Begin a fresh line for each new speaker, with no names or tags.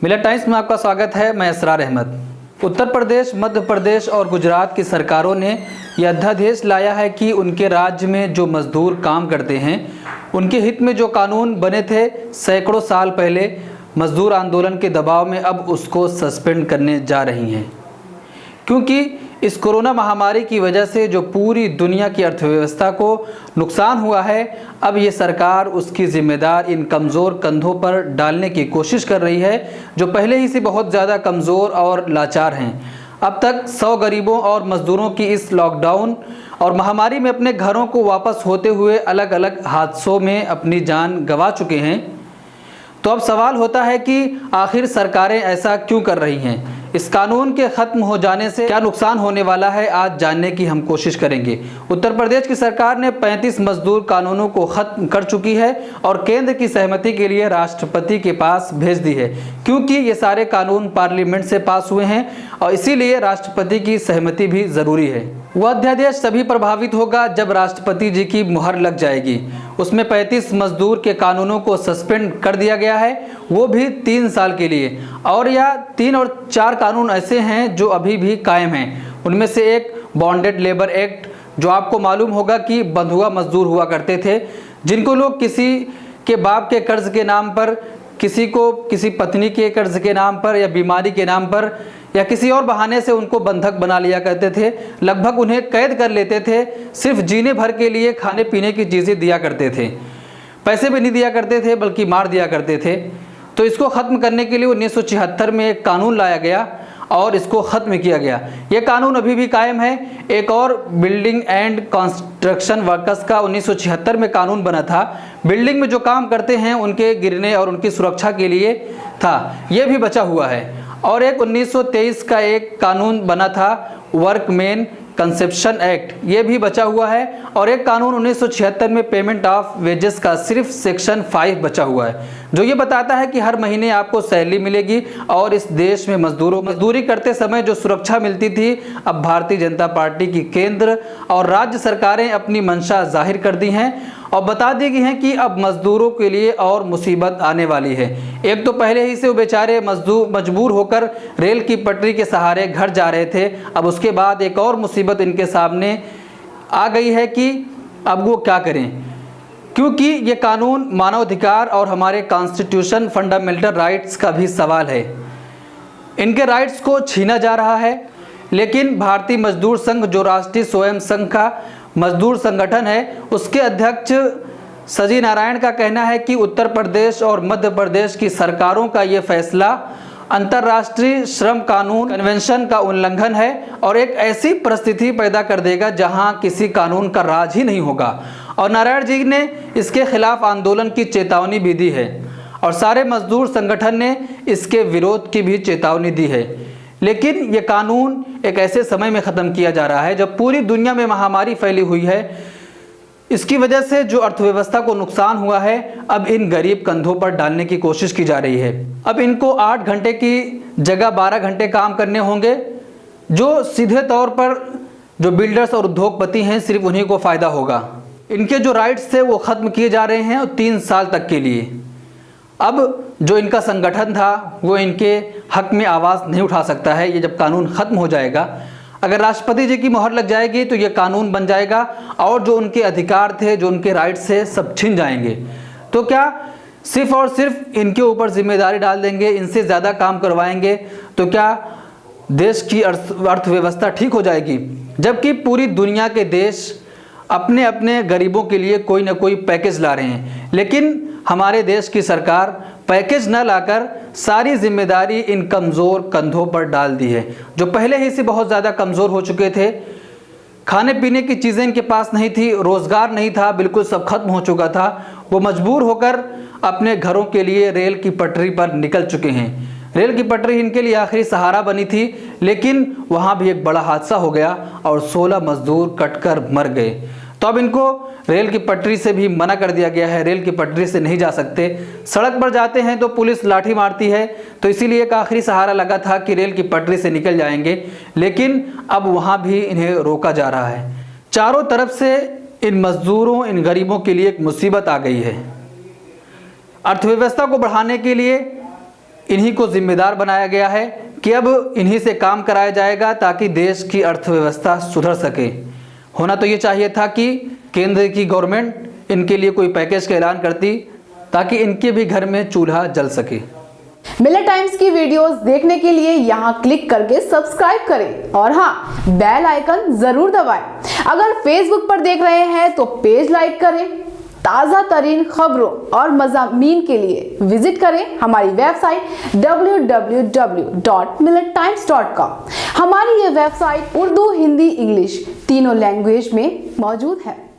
मिलत टाइम्स में आपका स्वागत है। मैं असरार अहमद। उत्तर प्रदेश, मध्य प्रदेश और गुजरात की सरकारों ने यह अध्यादेश लाया है कि उनके राज्य में जो मजदूर काम करते हैं उनके हित में जो कानून बने थे सैकड़ों साल पहले मजदूर आंदोलन के दबाव में अब उसको सस्पेंड करने जा रही हैं, क्योंकि इस कोरोना महामारी की वजह से जो पूरी दुनिया की अर्थव्यवस्था को नुकसान हुआ है, अब ये सरकार उसकी जिम्मेदार इन कमज़ोर कंधों पर डालने की कोशिश कर रही है जो पहले ही से बहुत ज़्यादा कमज़ोर और लाचार हैं। अब तक 100 गरीबों और मज़दूरों की इस लॉकडाउन और महामारी में अपने घरों को वापस होते हुए अलग अलग हादसों में अपनी जान गंवा चुके हैं। तो अब सवाल होता है कि आखिर सरकारें ऐसा क्यों कर रही हैं? इस कानून के ख़त्म हो जाने से क्या नुकसान होने वाला है, आज जानने की हम कोशिश करेंगे। उत्तर प्रदेश की सरकार ने 35 मजदूर कानूनों को ख़त्म कर चुकी है और केंद्र की सहमति के लिए राष्ट्रपति के पास भेज दी है, क्योंकि ये सारे कानून पार्लियामेंट से पास हुए हैं और इसीलिए राष्ट्रपति की सहमति भी ज़रूरी है। वह अध्यादेश तभी प्रभावित होगा जब राष्ट्रपति जी की मुहर लग जाएगी। उसमें 35 मजदूर के कानूनों को सस्पेंड कर दिया गया है, वो भी 3 साल के लिए, और या 3 और 4 कानून ऐसे हैं जो अभी भी कायम हैं। उनमें से एक बॉन्डेड लेबर एक्ट, जो आपको मालूम होगा कि बंधुआ मजदूर हुआ करते थे, जिनको लोग किसी के बाप के कर्ज के नाम पर, किसी को किसी पत्नी के कर्ज के नाम पर या बीमारी के नाम पर या किसी और बहाने से उनको बंधक बना लिया करते थे। लगभग उन्हें कैद कर लेते थे, सिर्फ जीने भर के लिए खाने पीने की चीज़ें दिया करते थे, पैसे भी नहीं दिया करते थे बल्कि मार दिया करते थे। तो इसको ख़त्म करने के लिए 1976 में एक कानून लाया गया और इसको ख़त्म किया गया। ये कानून अभी भी कायम है। एक और बिल्डिंग एंड कंस्ट्रक्शन वर्कर्स का 1976 में कानून बना था, बिल्डिंग में जो काम करते हैं उनके गिरने और उनकी सुरक्षा के लिए था, ये भी बचा हुआ है। और एक 1923 का एक कानून बना था, वर्कमैन कंसेप्शन एक्ट, ये भी बचा हुआ है। और एक कानून 1976 में पेमेंट ऑफ वेजेस का सिर्फ सेक्शन 5 बचा हुआ है, जो ये बताता है कि हर महीने आपको सैलरी मिलेगी। और इस देश में मजदूरी करते समय जो सुरक्षा मिलती थी, अब भारतीय जनता पार्टी की केंद्र और राज्य सरकारें अपनी मंशा जाहिर कर दी हैं और बता दी गई हैं कि अब मजदूरों के लिए और मुसीबत आने वाली है। एक तो पहले ही से वो बेचारे मजबूर होकर रेल की पटरी के सहारे घर जा रहे थे, अब उसके बाद एक और मुसीबत इनके सामने आ गई है कि अब वो क्या करें, क्योंकि ये कानून मानवाधिकार और हमारे कॉन्स्टिट्यूशन फंडामेंटल राइट्स का भी सवाल है। इनके राइट्स को छीना जा रहा है। लेकिन भारतीय मजदूर संघ, जो राष्ट्रीय स्वयं संघ का मजदूर संगठन है, उसके अध्यक्ष सजी नारायण का कहना है कि उत्तर प्रदेश और मध्य प्रदेश की सरकारों का ये फैसला अंतर्राष्ट्रीय श्रम कानून कन्वेंशन का उल्लंघन है और एक ऐसी परिस्थिति पैदा कर देगा जहां किसी कानून का राज ही नहीं होगा। और नारायण जी ने इसके खिलाफ आंदोलन की चेतावनी भी दी है और सारे मजदूर संगठन ने इसके विरोध की भी चेतावनी दी है। लेकिन ये कानून एक ऐसे समय में ख़त्म किया जा रहा है जब पूरी दुनिया में महामारी फैली हुई है। इसकी वजह से जो अर्थव्यवस्था को नुकसान हुआ है, अब इन गरीब कंधों पर डालने की कोशिश की जा रही है। अब इनको 8 घंटे की जगह 12 घंटे काम करने होंगे, जो सीधे तौर पर जो बिल्डर्स और उद्योगपति हैं सिर्फ उन्हीं को फ़ायदा होगा। इनके जो राइट्स थे वो ख़त्म किए जा रहे हैं 3 साल तक के लिए। अब जो इनका संगठन था वो इनके हक में आवाज़ नहीं उठा सकता है। ये जब कानून ख़त्म हो जाएगा, अगर राष्ट्रपति जी की मोहर लग जाएगी तो ये कानून बन जाएगा और जो उनके अधिकार थे, जो उनके राइट्स थे, सब छिन जाएंगे। तो क्या सिर्फ और सिर्फ इनके ऊपर जिम्मेदारी डाल देंगे, इनसे ज़्यादा काम करवाएंगे तो क्या देश की अर्थव्यवस्था ठीक हो जाएगी? जबकि पूरी दुनिया के देश अपने अपने गरीबों के लिए कोई ना कोई पैकेज ला रहे हैं, लेकिन हमारे देश की सरकार पैकेज न लाकर सारी जिम्मेदारी इन कमज़ोर कंधों पर डाल दी है, जो पहले ही से बहुत ज़्यादा कमज़ोर हो चुके थे। खाने पीने की चीज़ें इनके पास नहीं थी, रोज़गार नहीं था, बिल्कुल सब खत्म हो चुका था। वो मजबूर होकर अपने घरों के लिए रेल की पटरी पर निकल चुके हैं। रेल की पटरी इनके लिए आखिरी सहारा बनी थी, लेकिन वहाँ भी एक बड़ा हादसा हो गया और 16 मजदूर कटकर मर गए। तो अब इनको रेल की पटरी से भी मना कर दिया गया है, रेल की पटरी से नहीं जा सकते। सड़क पर जाते हैं तो पुलिस लाठी मारती है, तो इसीलिए एक आखिरी सहारा लगा था कि रेल की पटरी से निकल जाएंगे, लेकिन अब वहाँ भी इन्हें रोका जा रहा है। चारों तरफ से इन मजदूरों, इन गरीबों के लिए एक मुसीबत आ गई है। अर्थव्यवस्था को बढ़ाने के लिए इन्हीं को जिम्मेदार बनाया गया है कि अब इन्हीं से काम कराया जाएगा ताकि देश की अर्थव्यवस्था सुधर सके। होना तो ये चाहिए था कि केंद्र की गवर्नमेंट इनके लिए कोई पैकेज का ऐलान करती ताकि इनके भी घर में चूल्हा जल सके।
मिलत टाइम्स की वीडियोस देखने के लिए यहाँ क्लिक करके सब्सक्राइब करें और हाँ, बेल आइकन जरूर दबाएं। अगर फेसबुक पर देख रहे हैं तो पेज लाइक करें। ताज़ा तरीन खबरों और मज़ामीन के लिए विजिट करें हमारी वेबसाइट www.millettimes.com। हमारी ये वेबसाइट उर्दू, हिंदी, इंग्लिश तीनों लैंग्वेज में मौजूद है।